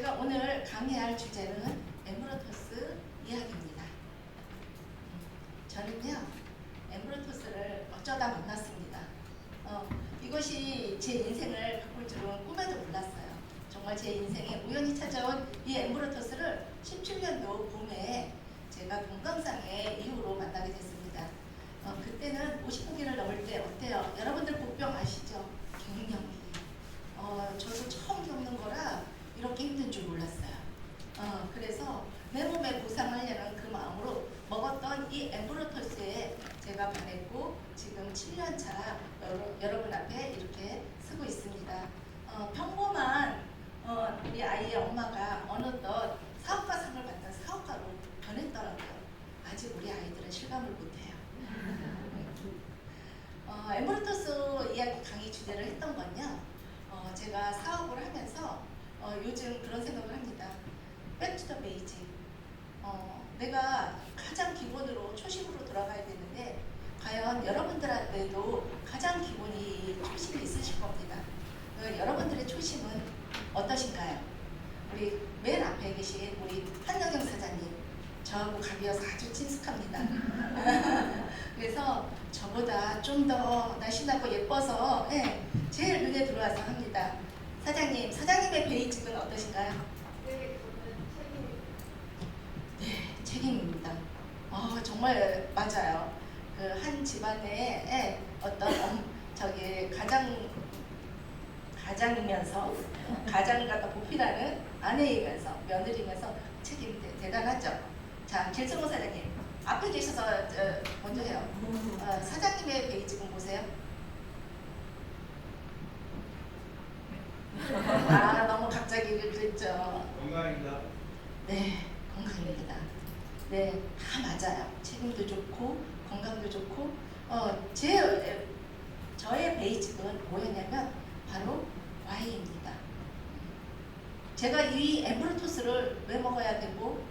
제가 오늘 강의할 주제는 엠브로토스 이야기입니다. 저는요, 엠브로토스를 어쩌다 만났습니다. 이것이 제 인생을 바꿀 줄은 꿈에도 몰랐어요. 정말 제 인생에 우연히 찾아온 이 엠브로토스를 17년도 봄에 제가 동강상의 이후로 만나게 됐습니다. 그때는 55기를 넘을 때 어때요? 여러분들 복병 아시죠? 갱년기. 저도 처음 겪는 거라 이렇게 힘든 줄 몰랐어요. 그래서 내 몸에 보상하려는 그 마음으로 먹었던 이 엠브로토스에 제가 반했고 지금 7년차 여러분 앞에 이렇게 쓰고 있습니다. 평범한 우리 아이의 엄마가 어느덧 사업가상을 받는 사업가로 변했더라고요. 아직 우리 아이들은 실감을 못해요. 엠브로토스 이야기 강의 주제를 했던 건요. 제가 사업을 하면서 요즘 그런 생각을 합니다. 백투더 베이직. 내가 가장 기본으로 초심으로 돌아가야 되는데 과연 여러분들한테도 가장 기본이 초심이 있으실 겁니다. 여러분들의 초심은 어떠신가요? 우리 맨 앞에 계신 우리 한여경 사장님, 저하고 가비어서 아주 친숙합니다. 그래서 저보다 좀 더 날씬하고 예뻐서 제일 눈에 들어와서 합니다. 사장님, 사장님의 베이직은 어떠신가요? 네, 저는 책임입니다. 네, 책임입니다. 정말 맞아요. 그 한 집안에 어떤 가장이면서 가장을 갖다 보필하는 아내이면서 며느리면서 책임이 대단하죠. 자, 길성호 사장님 앞에 계셔서 먼저 해요. 사장님의 베이직은 보세요. 너무 갑자기 그랬죠. 건강입니다. 네, 건강입니다. 네, 다 맞아요. 책임도 좋고 건강도 좋고 저의 베이직은 뭐였냐면 바로 Y입니다. 제가 이 엠브로토스를 왜 먹어야 되고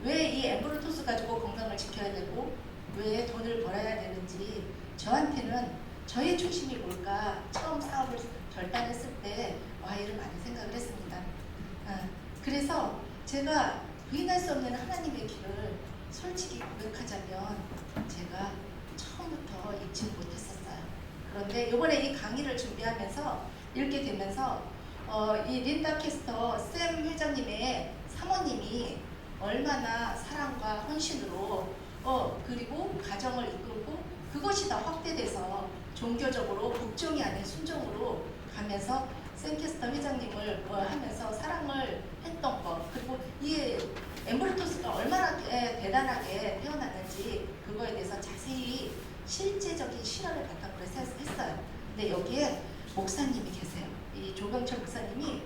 왜 이 엠브로토스 가지고 건강을 지켜야 되고 왜 돈을 벌어야 되는지 저한테는 저의 초심이 뭘까 처음 사업을 결단했을 때 Y를 많이 생각을 했습니다. 그래서 제가 부인할 수 없는 하나님의 길을 솔직히 고백하자면 제가 처음부터 잊지 못했었어요. 그런데 이번에 이 강의를 준비하면서 읽게 되면서 이 린다 캐스터 샘 회장님의 사모님이 얼마나 사랑과 헌신으로 그리고 가정을 이끌고 그것이 다 확대돼서 종교적으로 복종이 아닌 순종으로 가면서 샘 캐스터 회장님을 하면서 사랑을 했던 것 그리고 이 엠브로토스가 얼마나 대단하게 태어났는지 그거에 대해서 자세히 실제적인 실화를 바탕으로 했어요. 근데 여기에 목사님이 계세요. 이 조병철 목사님이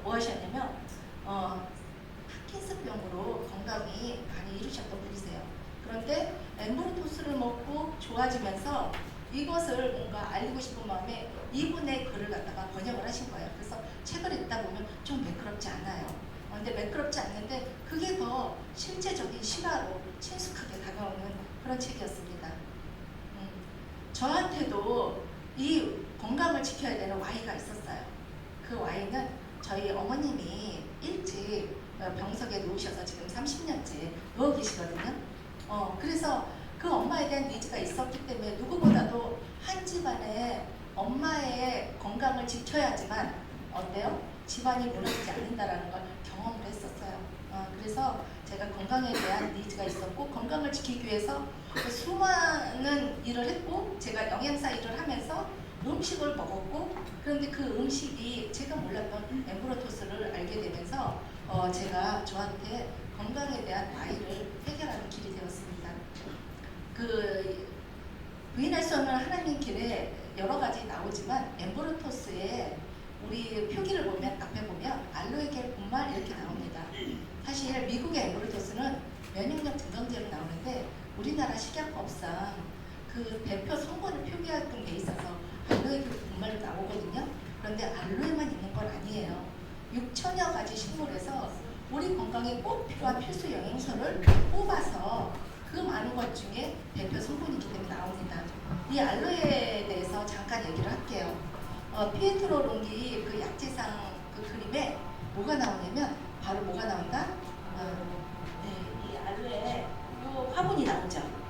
뭐 하셨냐면 파킨슨병으로 건강이 많이 잃으셨던 분이세요. 그런데 엠브로토스를 먹고 좋아지면서 이것을 뭔가 알리고 싶은 마음에 이분의 글을 갖다가 번역을 하신 거예요. 그래서 책을 읽다 보면 좀 매끄럽지 않아요. 근데 매끄럽지 않는데 그게 더 실제적인 실화로 친숙하게 다가오는 그런 책이었습니다. 저한테도 이 건강을 지켜야 되는 Y가 있었어요. 그 Y는 저희 어머님이 일찍 병석에 누우셔서 지금 30년째 누워 계시거든요. 그래서 그 엄마에 대한 니즈가 있었기 때문에 누구보다도 한 집안에 엄마의 건강을 지켜야지만 어때요? 집안이 무너지지 않는다라는 걸 경험을 했었어요. 그래서 제가 건강에 대한 니즈가 있었고 건강을 지키기 위해서 수많은 일을 했고 제가 영양사 일을 하면서 음식을 먹었고 그런데 그 음식이 제가 몰랐던 엠브로토스를 알게 되면서 제가 저한테 건강에 대한 Y를 해결하는 길이 되었습니다. 그 부인할 수 없는 하나님 길에 여러 가지 나오지만 엠브로토스에 우리 표기를 보면 앞에 보면 알로에겔 분말 이렇게 나옵니다. 사실 미국의 엠브로토스는 면역력 증강제로 나오는데 우리나라 식약법상 그 대표 성분을 표기하던 게 있어서 알로에겔 분말로 나오거든요. 그런데 알로에만 있는 건 아니에요. 6천여 가지 식물에서 우리 건강에 꼭 필요한 필수 영양소를 뽑아서 그 많은 것 중에 대표 성분이기 때문에 나옵니다. 이 알로에에 대해서 잠깐 얘기를 할게요. 피에트로 롱기 그 약재상 그 그림에 뭐가 나오냐면 바로 뭐가 나온다? 네, 이 알루에 요 화분이 나오죠.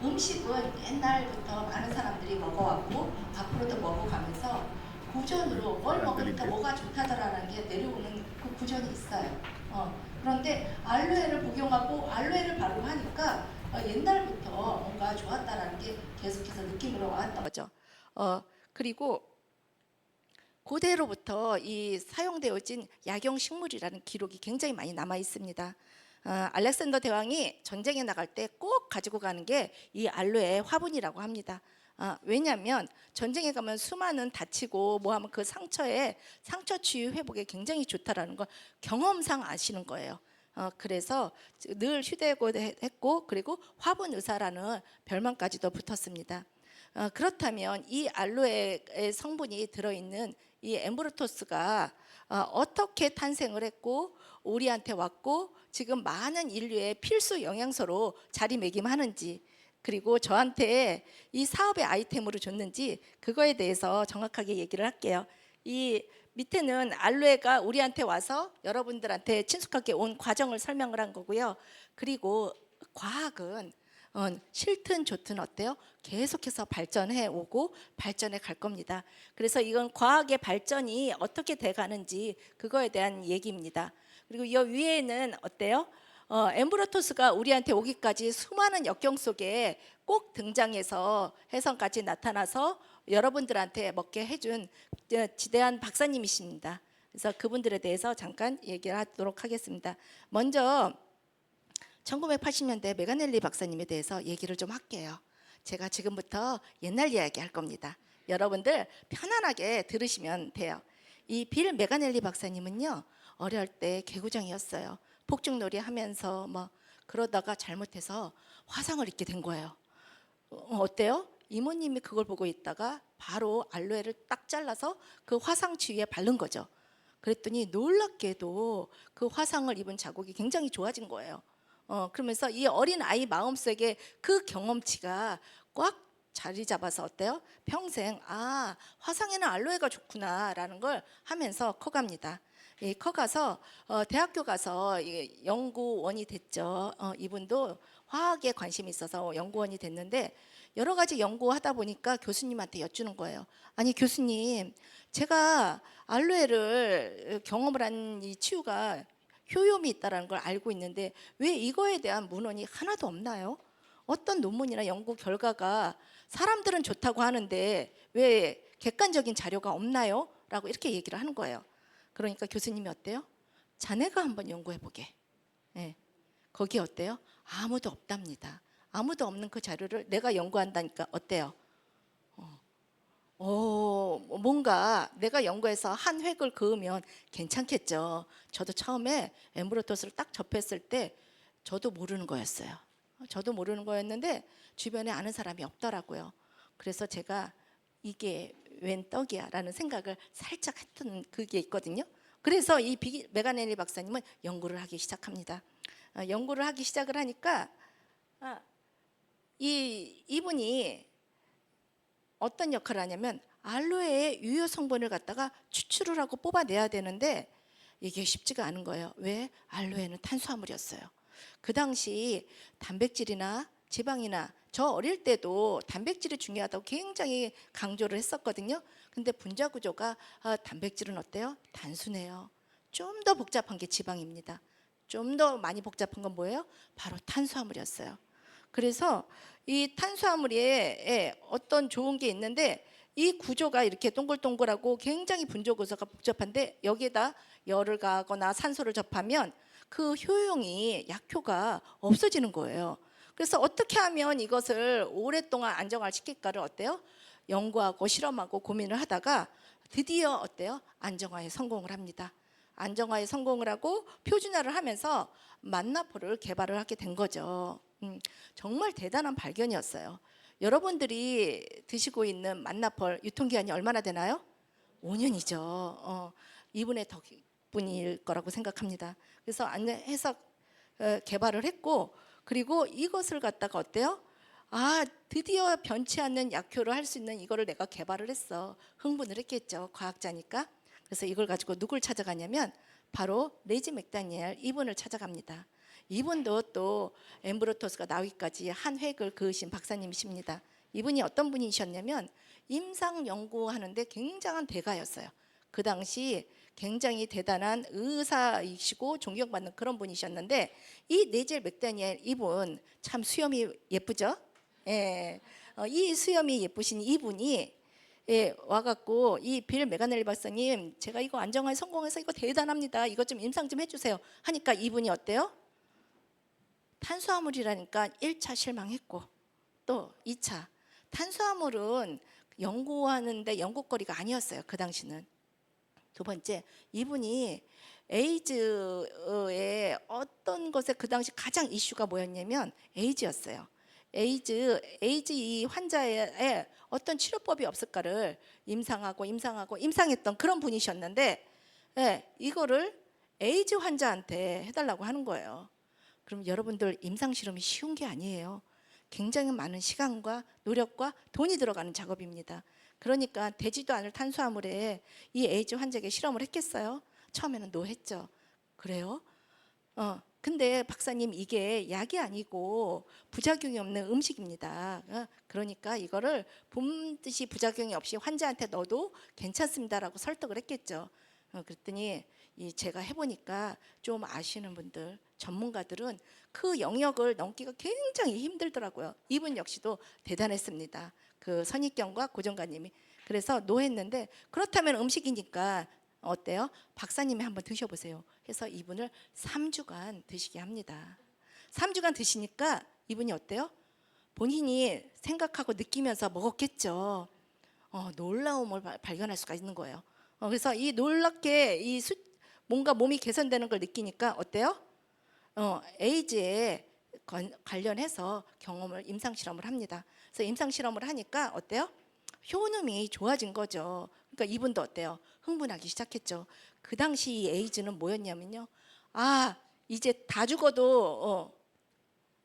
음식은 옛날부터 많은 사람들이 먹어왔고 앞으로도 먹어가면서 구전으로 뭘 먹으니까 뭐가 좋다더라는 게 내려오는 그 구전이 있어요. 그런데 알로에를 복용하고 알로에를 바르고 하니까 옛날부터 뭔가 좋았다라는 게 계속해서 느낌으로 와왔던 거죠. 그리고 고대로부터 이 사용되어진 약용식물이라는 기록이 굉장히 많이 남아 있습니다. 알렉산더 대왕이 전쟁에 나갈 때 꼭 가지고 가는 게 이 알로에 화분이라고 합니다. 왜냐하면 전쟁에 가면 수많은 다치고 뭐하면 그 상처에 상처 치유 회복에 굉장히 좋다라는 걸 경험상 아시는 거예요. 그래서 늘 휴대했고 그리고 화분 의사라는 별명까지도 붙었습니다. 그렇다면 이 알로에의 성분이 들어있는 이 엠브로토스가 어떻게 탄생을 했고 우리한테 왔고 지금 많은 인류의 필수 영양소로 자리매김하는지 그리고 저한테 이 사업의 아이템으로 줬는지 그거에 대해서 정확하게 얘기를 할게요. 이 밑에는 알로에가 우리한테 와서 여러분들한테 친숙하게 온 과정을 설명을 한 거고요. 그리고 과학은 싫든 좋든 어때요? 계속해서 발전해 오고 발전해 갈 겁니다. 그래서 이건 과학의 발전이 어떻게 돼 가는지 그거에 대한 얘기입니다. 그리고 이 위에는 어때요? 엠브로토스가 우리한테 오기까지 수많은 역경 속에 꼭 등장해서 해성까지 나타나서 여러분들한테 먹게 해준 지대한 박사님이십니다. 그래서 그분들에 대해서 잠깐 얘기를 하도록 하겠습니다. 먼저 1980년대 메가넬리 박사님에 대해서 얘기를 좀 할게요. 제가 지금부터 옛날 이야기 할 겁니다. 여러분들 편안하게 들으시면 돼요. 이 빌 메가넬리 박사님은요 어릴 때 개구장이었어요. 폭죽놀이 하면서 뭐 그러다가 잘못해서 화상을 입게 된 거예요. 어때요? 이모님이 그걸 보고 있다가 바로 알로에를 딱 잘라서 그 화상 치유에 바른 거죠. 그랬더니 놀랍게도 그 화상을 입은 자국이 굉장히 좋아진 거예요. 그러면서 이 어린 아이 마음속에 그 경험치가 꽉 자리 잡아서 어때요? 평생 화상에는 알로에가 좋구나라는 걸 하면서 커갑니다. 커가서 대학교 가서 연구원이 됐죠. 이분도 화학에 관심이 있어서 연구원이 됐는데 여러 가지 연구하다 보니까 교수님한테 여쭈는 거예요. 아니 교수님, 제가 알로에를 경험을 한 이 치유가 효용이 있다는 걸 알고 있는데 왜 이거에 대한 문헌이 하나도 없나요? 어떤 논문이나 연구 결과가 사람들은 좋다고 하는데 왜 객관적인 자료가 없나요? 라고 이렇게 얘기를 하는 거예요. 그러니까 교수님이 어때요? 자네가 한번 연구해보게. 네. 거기 어때요? 아무도 없답니다. 아무도 없는 그 자료를 내가 연구한다니까 어때요? 뭔가 내가 연구해서 한 획을 그으면 괜찮겠죠. 저도 처음에 엠브로토스를 딱 접했을 때 저도 모르는 거였어요. 저도 모르는 거였는데 주변에 아는 사람이 없더라고요. 그래서 제가 이게 웬 떡이야 라는 생각을 살짝 했던 그게 있거든요. 그래서 이 메가넬리 박사님은 연구를 하기 시작합니다. 연구를 하기 시작을 하니까 이분이 어떤 역할을 하냐면 알로에의 유효 성분을 갖다가 추출을 하고 뽑아내야 되는데 이게 쉽지가 않은 거예요. 왜? 알로에는 탄수화물이었어요. 그 당시 단백질이나 지방이나 저 어릴 때도 단백질이 중요하다고 굉장히 강조를 했었거든요. 근데 분자 구조가 단백질은 어때요? 단순해요. 좀 더 복잡한 게 지방입니다. 좀 더 많이 복잡한 건 뭐예요? 바로 탄수화물이었어요. 그래서 이 탄수화물에 어떤 좋은 게 있는데 이 구조가 이렇게 동글동글하고 굉장히 분자 구조가 복잡한데 여기에다 열을 가하거나 산소를 접하면 그 효용이 약효가 없어지는 거예요. 그래서 어떻게 하면 이것을 오랫동안 안정화시킬까를 어때요? 연구하고 실험하고 고민을 하다가 드디어 어때요? 안정화에 성공을 합니다. 안정화에 성공을 하고 표준화를 하면서 만나포를 개발을 하게 된 거죠. 정말 대단한 발견이었어요. 여러분들이 드시고 있는 만나펄 유통기한이 얼마나 되나요? 5년이죠. 이분의 덕분일 거라고 생각합니다. 그래서 해서 개발을 했고 그리고 이것을 갖다가 어때요? 드디어 변치 않는 약효를 할 수 있는 이거를 내가 개발을 했어. 흥분을 했겠죠. 과학자니까. 그래서 이걸 가지고 누굴 찾아가냐면 바로 레지 맥다니엘 이분을 찾아갑니다. 이분도 또 엠브로토스가 나오기까지 한 획을 그으신 박사님이십니다. 이분이 어떤 분이셨냐면 임상 연구하는데 굉장한 대가였어요. 그 당시 굉장히 대단한 의사이시고 존경받는 그런 분이셨는데 이 네젤 맥다니엘 이분 참 수염이 예쁘죠? 예. 이 수염이 예쁘신 이분이 예, 와갖고 이 빌 메가넬리 박사님 제가 이거 안정화에 성공해서 이거 대단합니다. 이것 좀 임상 좀 해주세요. 하니까 이분이 어때요? 탄수화물이라니까 1차 실망했고 또 2차 탄수화물은 연구하는데 연구거리가 아니었어요. 그 당시는. 두 번째, 이분이 에이즈의 어떤 것에 그 당시 가장 이슈가 뭐였냐면 에이즈였어요. 에이즈 이 환자의 어떤 치료법이 없을까를 임상했던 그런 분이셨는데, 예, 이거를 에이즈 환자한테 해달라고 하는 거예요. 그럼 여러분들 임상 실험이 쉬운 게 아니에요. 굉장히 많은 시간과 노력과 돈이 들어가는 작업입니다. 그러니까 되지도 않을 탄수화물에 이 에이즈 환자에게 실험을 했겠어요? 처음에는 노했죠. 그래요? 근데 박사님 이게 약이 아니고 부작용이 없는 음식입니다. 그러니까 이거를 봄듯이 부작용이 없이 환자한테 넣어도 괜찮습니다라고 설득을 했겠죠. 그랬더니 제가 해보니까 좀 아시는 분들, 전문가들은 그 영역을 넘기가 굉장히 힘들더라고요. 이분 역시도 대단했습니다. 그 선입견과 고정관념이. 그래서 노했는데 그렇다면 음식이니까 어때요? 박사님이 한번 드셔보세요. 해서 이분을 3주간 드시게 합니다. 3주간 드시니까 이분이 어때요? 본인이 생각하고 느끼면서 먹었겠죠. 놀라움을 발견할 수가 있는 거예요. 그래서 이 놀랍게 뭔가 몸이 개선되는 걸 느끼니까 어때요? 에이즈에 관련해서 임상 실험을 합니다. 그래서 임상 실험을 하니까 어때요? 효능이 좋아진 거죠. 그러니까 이분도 어때요? 흥분하기 시작했죠. 그 당시 이 에이즈는 뭐였냐면요. 이제 다 죽어도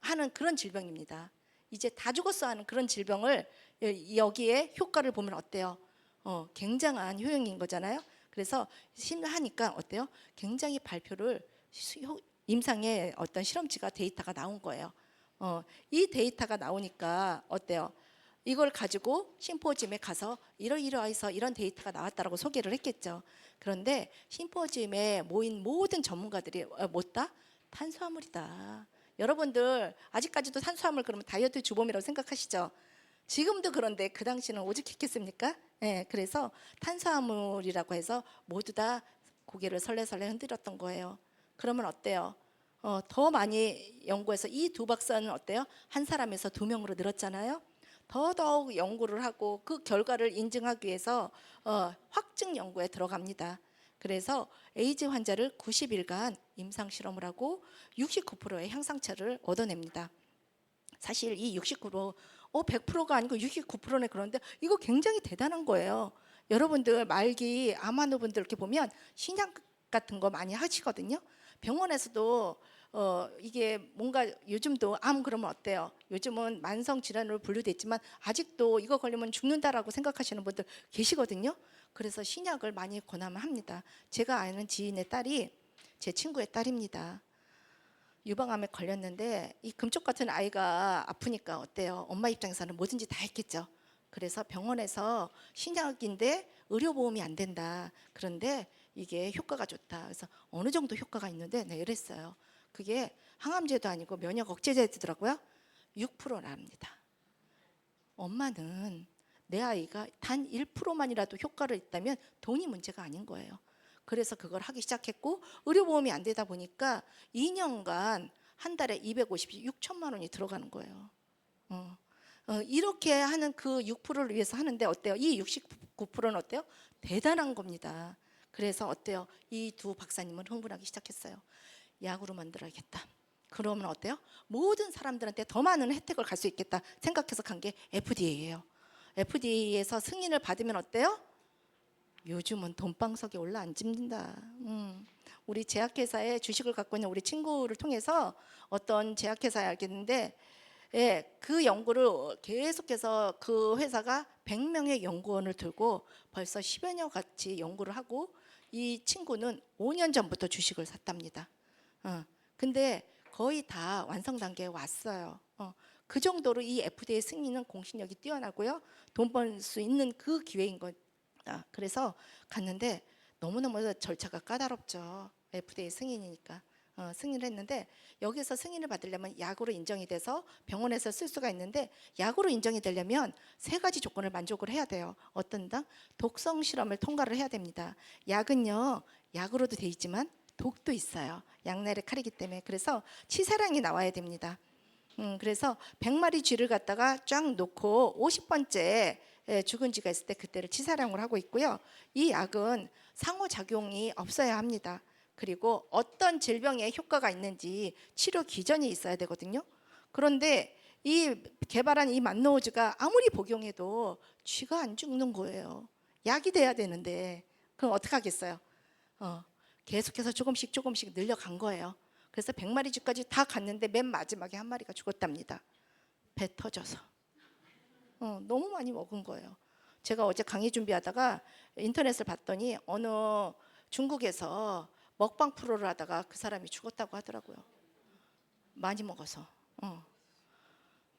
하는 그런 질병입니다. 이제 다 죽었어 하는 그런 질병을 여기에 효과를 보면 어때요? 굉장한 효용인 거잖아요. 그래서 하니까 어때요? 굉장히 발표를 임상의 어떤 실험치가 데이터가 나온 거예요. 이 데이터가 나오니까 어때요? 이걸 가지고 심포지엄에 가서 이러이러해서 이런 데이터가 나왔다라고 소개를 했겠죠. 그런데 심포지엄에 모인 모든 전문가들이 뭐다? 탄수화물이다. 여러분들 아직까지도 탄수화물 그러면 다이어트 주범이라고 생각하시죠? 지금도 그런데 그 당시는 오죽했겠습니까? 네, 그래서 탄수화물이라고 해서 모두 다 고개를 설레설레 흔들었던 거예요. 그러면 어때요? 더 많이 연구해서 이 두 박사는 어때요? 한 사람에서 2명으로 늘었잖아요. 더더욱 연구를 하고 그 결과를 인증하기 위해서 확증 연구에 들어갑니다. 그래서 에이즈 환자를 90일간 임상 실험을 하고 69%의 향상차를 얻어냅니다. 사실 이 69%, 100%가 아니고 69%네. 그런데 이거 굉장히 대단한 거예요. 여러분들 말기 아마노 분들 이렇게 보면 신약 같은 거 많이 하시거든요. 병원에서도 이게 뭔가 요즘도 암 그러면 어때요? 요즘은 만성 질환으로 분류됐지만 아직도 이거 걸리면 죽는다라고 생각하시는 분들 계시거든요. 그래서 신약을 많이 권하합니다. 제가 아는 지인의 딸이 제 친구의 딸입니다. 유방암에 걸렸는데 이 금쪽 같은 아이가 아프니까 어때요? 엄마 입장에서는 뭐든지 다 했겠죠. 그래서 병원에서 신약인데 의료보험이 안 된다. 그런데 이게 효과가 좋다. 그래서 어느 정도 효과가 있는데 네, 이랬어요. 그게 항암제도 아니고 면역 억제제더라고요. 6%랍니다. 엄마는 내 아이가 단 1%만이라도 효과를 있다면 돈이 문제가 아닌 거예요. 그래서 그걸 하기 시작했고 의료보험이 안 되다 보니까 2년간 한 달에 6천만 원이 들어가는 거예요. 이렇게 하는 그 6%를 위해서 하는데 어때요? 이 69%는 어때요? 대단한 겁니다. 그래서 어때요? 이 두 박사님은 흥분하기 시작했어요. 약으로 만들어야겠다. 그러면 어때요? 모든 사람들한테 더 많은 혜택을 갈 수 있겠다 생각해서 간 게 FDA예요. FDA에서 승인을 받으면 어때요? 요즘은 돈방석에 올라앉습니다. 우리 제약회사에 주식을 갖고 있는 우리 친구를 통해서 어떤 제약회사에 알겠는데 예, 그 연구를 계속해서 그 회사가 100명의 연구원을 들고 벌써 10여 년 같이 연구를 하고 이 친구는 5년 전부터 주식을 샀답니다. 근데 거의 다 완성 단계에 왔어요. 그 정도로 이 FDA 승인은 공신력이 뛰어나고요. 돈 벌 수 있는 그 기회인 거다. 그래서 갔는데 너무너무 절차가 까다롭죠. FDA 승인이니까. 승인을 했는데 여기서 승인을 받으려면 약으로 인정이 돼서 병원에서 쓸 수가 있는데 약으로 인정이 되려면 세 가지 조건을 만족을 해야 돼요. 어떤다? 독성 실험을 통과를 해야 됩니다. 약은요, 약으로도 돼 있지만 독도 있어요. 약내를 카리기 때문에. 그래서 치사량이 나와야 됩니다. 그래서 100마리 쥐를 갖다가 쫙 놓고 50번째 죽은 쥐가 있을 때 그때를 치사량을 하고 있고요. 이 약은 상호작용이 없어야 합니다. 그리고 어떤 질병에 효과가 있는지 치료 기전이 있어야 되거든요. 그런데 이 개발한 이 만노우즈가 아무리 복용해도 쥐가 안 죽는 거예요. 약이 돼야 되는데 그럼 어떻게 하겠어요? 계속해서 조금씩 조금씩 늘려간 거예요. 그래서 100마리 쥐까지 다 갔는데 맨 마지막에 한 마리가 죽었답니다. 배 터져서. 너무 많이 먹은 거예요. 제가 어제 강의 준비하다가 인터넷을 봤더니 어느 중국에서 먹방 프로를 하다가 그 사람이 죽었다고 하더라고요. 많이 먹어서.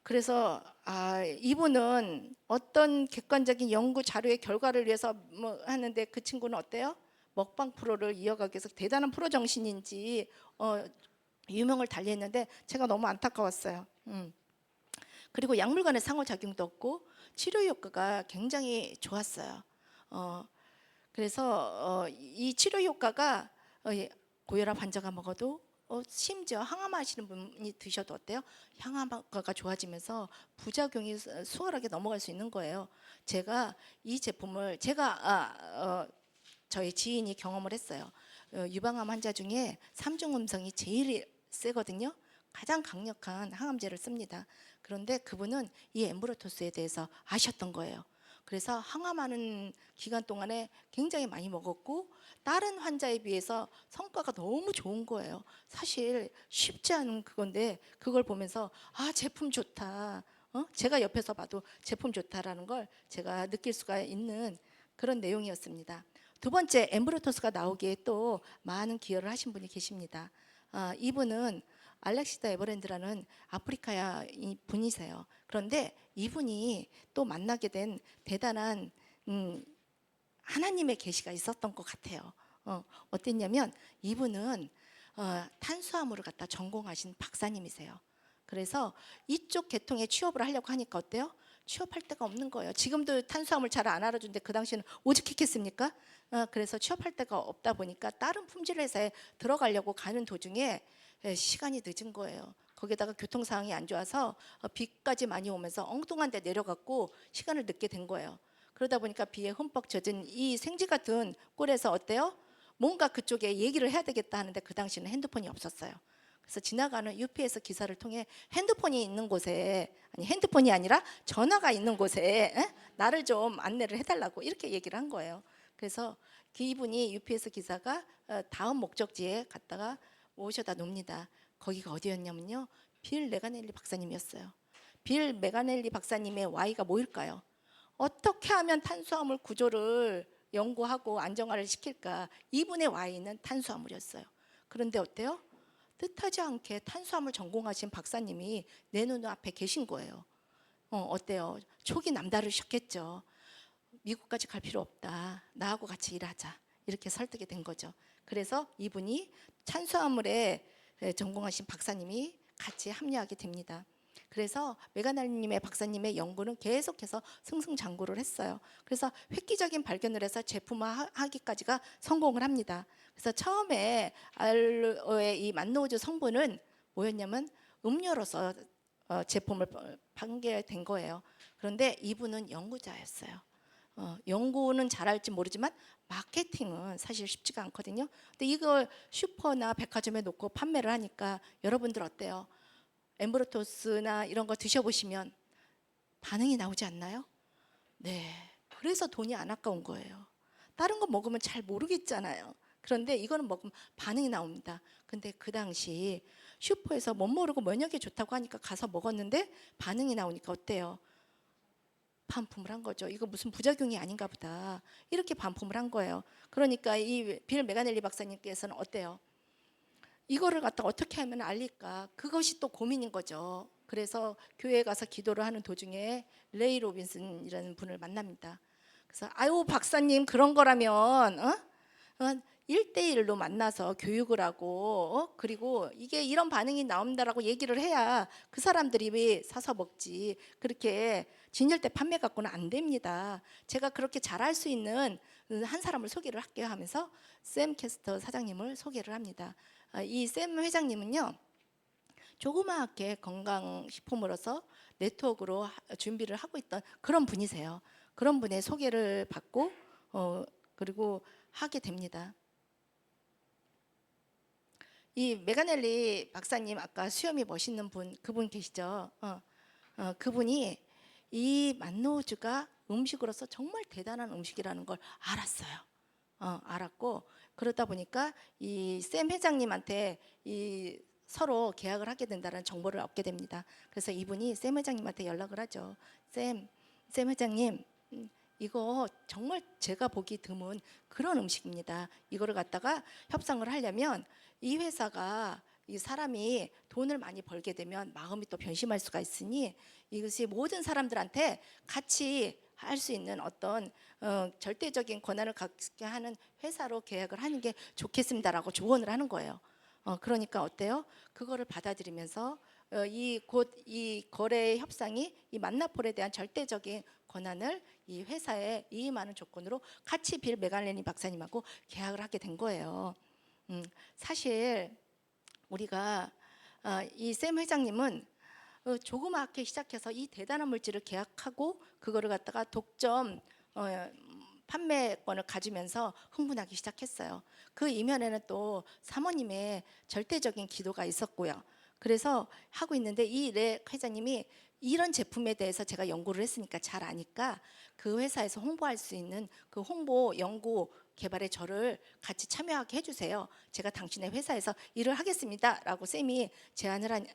그래서 이분은 어떤 객관적인 연구 자료의 결과를 위해서 뭐 하는데 그 친구는 어때요? 먹방 프로를 이어가기 위해서 대단한 프로 정신인지 유명을 달리했는데 제가 너무 안타까웠어요. 그리고 약물 간의 상호작용도 없고 치료 효과가 굉장히 좋았어요. 그래서 이 치료 효과가 고혈압 환자가 먹어도 심지어 항암 하시는 분이 드셔도 어때요? 항암과가 좋아지면서 부작용이 수월하게 넘어갈 수 있는 거예요. 제가 이 제품을 저희 지인이 경험을 했어요. 유방암 환자 중에 3중 음성이 제일 세거든요. 가장 강력한 항암제를 씁니다. 그런데 그분은 이 엠브로토스에 대해서 아셨던 거예요. 그래서 항암하는 기간 동안에 굉장히 많이 먹었고 다른 환자에 비해서 성과가 너무 좋은 거예요. 사실 쉽지 않은 그건데 그걸 보면서 제품 좋다. 제가 옆에서 봐도 제품 좋다라는 걸 제가 느낄 수가 있는 그런 내용이었습니다. 두 번째, 엠브로토스가 나오기에 또 많은 기여를 하신 분이 계십니다. 이분은 알렉시다 에버랜드라는 아프리카 분이세요. 그런데 이분이 또 만나게 된 대단한 하나님의 계시가 있었던 것 같아요. 어땠냐면 이분은 탄수화물을 갖다 전공하신 박사님이세요. 그래서 이쪽 계통에 취업을 하려고 하니까 어때요? 취업할 데가 없는 거예요. 지금도 탄수화물 잘 안 알아주는데 그 당시에는 오죽했겠습니까? 그래서 취업할 데가 없다 보니까 다른 품질 회사에 들어가려고 가는 도중에 시간이 늦은 거예요. 거기다가 교통 상황이 안 좋아서 비까지 많이 오면서 엉뚱한 데 내려갔고 시간을 늦게 된 거예요. 그러다 보니까 비에 흠뻑 젖은 이 생쥐 같은 꼴에서 어때요? 뭔가 그쪽에 얘기를 해야 되겠다 하는데 그 당시에는 핸드폰이 없었어요. 그래서 지나가는 UPS 기사를 통해 핸드폰이 있는 곳에, 아니 핸드폰이 아니라 전화가 있는 곳에 나를 좀 안내를 해달라고 이렇게 얘기를 한 거예요. 그래서 이분이 UPS 기사가 다음 목적지에 갔다가 모셔다 놉니다. 거기가 어디였냐면요, 빌 메가넬리 박사님이었어요. 빌 메가넬리 박사님의 Y가 뭐일까요? 어떻게 하면 탄수화물 구조를 연구하고 안정화를 시킬까? 이분의 Y는 탄수화물이었어요. 그런데 어때요? 뜻하지 않게 탄수화물 전공하신 박사님이 내 눈앞에 계신 거예요. 어때요? 촉이 남다르셨겠죠. 미국까지 갈 필요 없다. 나하고 같이 일하자. 이렇게 설득이 된 거죠. 그래서 이분이 탄수화물에 전공하신 박사님이 같이 합류하게 됩니다. 그래서 메가날님의 박사님의 연구는 계속해서 승승장구를 했어요. 그래서 획기적인 발견을 해서 제품화하기까지가 성공을 합니다. 그래서 처음에 알로의 이 만노우즈 성분은 뭐였냐면 음료로서 제품을 판매된 거예요. 그런데 이분은 연구자였어요. 연구는 잘할지 모르지만 마케팅은 사실 쉽지가 않거든요. 근데 이걸 슈퍼나 백화점에 놓고 판매를 하니까 여러분들 어때요? 엠브로토스나 이런 거 드셔보시면 반응이 나오지 않나요? 네. 그래서 돈이 안 아까운 거예요. 다른 거 먹으면 잘 모르겠잖아요. 그런데 이거는 먹으면 반응이 나옵니다. 근데 그 당시 슈퍼에서 못 모르고 면역에 좋다고 하니까 가서 먹었는데 반응이 나오니까 어때요? 반품을 한 거죠. 이거 무슨 부작용이 아닌가 보다. 이렇게 반품을 한 거예요. 그러니까 이 빌 메가넬리 박사님께서는 어때요? 이거를 갖다 어떻게 하면 알릴까? 그것이 또 고민인 거죠. 그래서 교회에 가서 기도를 하는 도중에 레이 로빈슨이라는 분을 만납니다. 그래서 아유 박사님 그런 거라면 1대1로 만나서 교육을 하고 그리고 이게 이런 반응이 나온다라고 얘기를 해야 그 사람들이 왜 사서 먹지. 그렇게 진열대 판매 갖고는 안 됩니다. 제가 그렇게 잘할 수 있는 한 사람을 소개를 할게요 하면서 샘 캐스터 사장님을 소개를 합니다. 이 샘 회장님은요. 조그맣게 건강식품으로서 네트워크로 준비를 하고 있던 그런 분이세요. 그런 분의 소개를 받고 그리고 하게 됩니다. 이 메가넬리 박사님 아까 수염이 멋있는 분 그분 계시죠? 그분이 이 만노우즈가 음식으로서 정말 대단한 음식이라는 걸 알았어요. 알았고 그러다 보니까 이 샘 회장님한테 이 서로 계약을 하게 된다는 정보를 얻게 됩니다. 그래서 이분이 샘 회장님한테 연락을 하죠. 샘 회장님, 이거 정말 제가 보기 드문 그런 음식입니다. 이거를 갖다가 협상을 하려면 이 회사가 이 사람이 돈을 많이 벌게 되면 마음이 또 변심할 수가 있으니 이것이 모든 사람들한테 같이 할 수 있는 어떤 절대적인 권한을 갖게 하는 회사로 계약을 하는 게 좋겠습니다라고 조언을 하는 거예요. 그러니까 어때요? 그거를 받아들이면서 이 거래 협상이 이 만나폴에 대한 절대적인 권한을 이 회사에 이임하는 조건으로 같이 빌 메갈레니 박사님하고 계약을 하게 된 거예요. 사실 우리가 이 샘 회장님은 조그맣게 시작해서 이 대단한 물질을 계약하고 그거를 갖다가 독점 판매권을 가지면서 흥분하기 시작했어요. 그 이면에는 또 사모님의 절대적인 기도가 있었고요. 그래서 하고 있는데 이 레 회장님이 이런 제품에 대해서 제가 연구를 했으니까 잘 아니까 그 회사에서 홍보할 수 있는 그 홍보 연구 개발에 저를 같이 참여하게 해주세요. 제가 당신의 회사에서 일을 하겠습니다라고 쌤이 제안을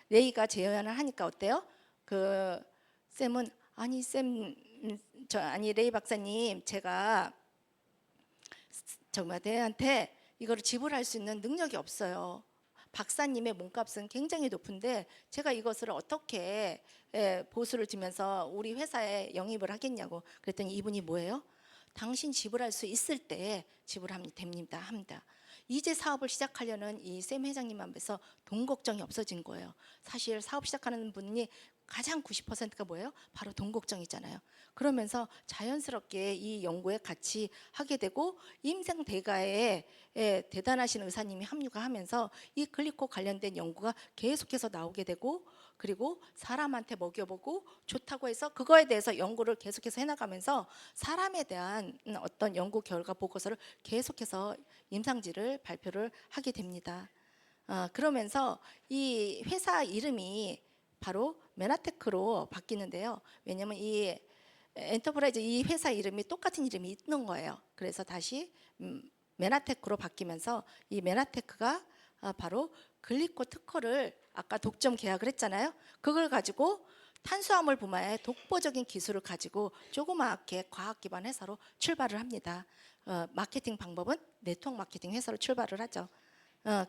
레이가 제안을 하니까 어때요? 그 쌤은 아니 레이 박사님 제가 정말 대한테 이거를 지불할 수 있는 능력이 없어요. 박사님의 몸값은 굉장히 높은데 제가 이것을 어떻게 보수를 주면서 우리 회사에 영입을 하겠냐고 그랬더니 이분이 뭐예요? 당신 지불할 수 있을 때 지불하면 합니다. 이제 사업을 시작하려는 이 샘 회장님 앞에서 돈 걱정이 없어진 거예요. 사실 사업 시작하는 분이 가장 90%가 뭐예요? 바로 돈 걱정이잖아요. 그러면서 자연스럽게 이 연구에 같이 하게 되고 임상대가에 대단하신 의사님이 합류가 하면서 이 글리코 관련된 연구가 계속해서 나오게 되고 그리고 사람한테 먹여보고 좋다고 해서 그거에 대해서 연구를 계속해서 해나가면서 사람에 대한 어떤 연구 결과 보고서를 계속해서 임상지를 발표를 하게 됩니다. 그러면서 이 회사 이름이 바로 메나테크로 바뀌는데요. 왜냐하면 이 엔터프라이즈 이 회사 이름이 똑같은 이름이 있는 거예요. 그래서 다시 메나테크로 바뀌면서 이 메나테크가 바로 글리코 특허를 아까 독점 계약을 했잖아요. 그걸 가지고 탄수화물 분야의 독보적인 기술을 가지고 조그맣게 과학 기반 회사로 출발을 합니다. 마케팅 방법은 네트워크 마케팅 회사로 출발을 하죠.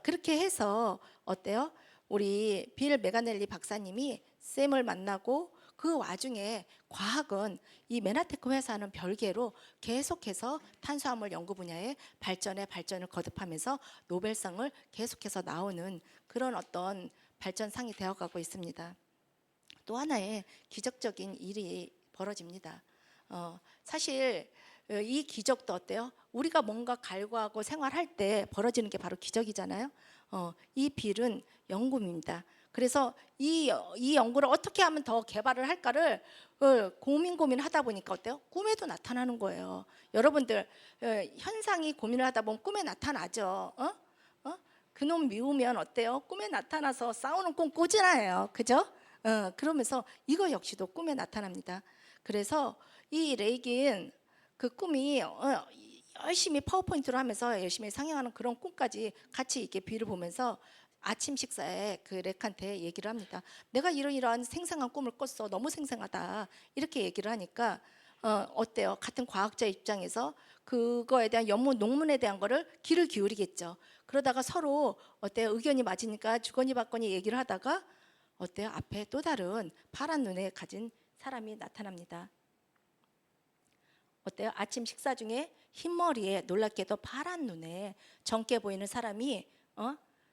그렇게 해서 어때요? 우리 빌 메가넬리 박사님이 샘을 만나고 그 와중에 과학은 이 메나테크 회사는 별개로 계속해서 탄수화물 연구 분야의 발전을 거듭하면서 노벨상을 계속해서 나오는 그런 어떤 발전상이 되어가고 있습니다. 또 하나의 기적적인 일이 벌어집니다. 사실 이 기적도 어때요? 우리가 뭔가 갈구하고 생활할 때 벌어지는 게 바로 기적이잖아요. 이 빌은 연구입니다. 그래서 이 연구를 어떻게 하면 더 개발을 할까를 고민하다 보니까 어때요? 꿈에도 나타나는 거예요. 여러분들 현상이 고민을 하다 보면 꿈에 나타나죠. 그놈 미우면 어때요? 꿈에 나타나서 싸우는 꿈 꾸지나요. 그죠? 그러면서 이거 역시도 꿈에 나타납니다. 그래서 이 레이긴 그 꿈이 열심히 파워포인트로 하면서 열심히 상영하는 그런 꿈까지 같이 이렇게 비를 보면서 아침 식사에 그 렉한테 얘기를 합니다. 내가 이러이러한 생생한 꿈을 꿨어. 너무 생생하다. 이렇게 얘기를 하니까 어때요? 같은 과학자 입장에서 그거에 대한 연문 논문에 대한 거를 귀를 기울이겠죠. 그러다가 서로 어때요? 의견이 맞으니까 주거니 받거니 얘기를 하다가 어때요? 앞에 또 다른 파란 눈에 가진 사람이 나타납니다. 어때요? 아침 식사 중에 흰머리에 놀랍게도 파란 눈에 젊게 보이는 사람이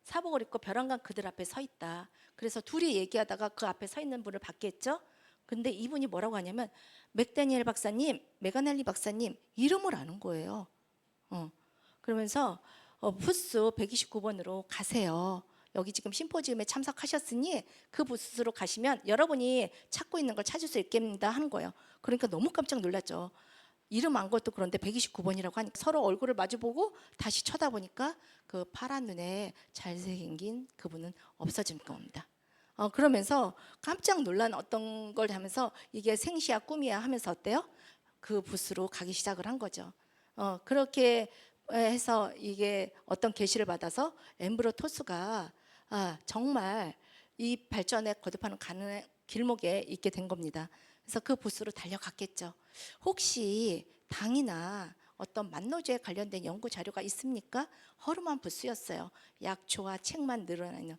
사복을 입고 벼랑간 그들 앞에 서 있다. 그래서 둘이 얘기하다가 그 앞에 서 있는 분을 봤겠죠? 근데 이분이 뭐라고 하냐면 맥다니엘 박사님, 메가넬리 박사님 이름을 아는 거예요. 그러면서 부스 129번으로 가세요. 여기 지금 심포지움에 참석하셨으니 그 부스로 가시면 여러분이 찾고 있는 걸 찾을 수 있겠습니다 하는 거예요. 그러니까 너무 깜짝 놀랐죠. 이름 안 것도 그런데 129번이라고 하니까 서로 얼굴을 마주보고 다시 쳐다보니까 그 파란 눈에 잘생긴 그분은 없어진 겁니다. 그러면서 깜짝 놀란 어떤 걸 하면서 이게 생시야 꿈이야 하면서 어때요? 그 부스로 가기 시작을 한 거죠. 그렇게 해서 이게 어떤 계시를 받아서 엠브로토스가 정말 이 발전에 거듭하는 가는 길목에 있게 된 겁니다. 그래서 그 부스로 달려갔겠죠. 혹시 당이나 어떤 만노제에 관련된 연구 자료가 있습니까? 허름한 부스였어요. 약초와 책만 늘어나는.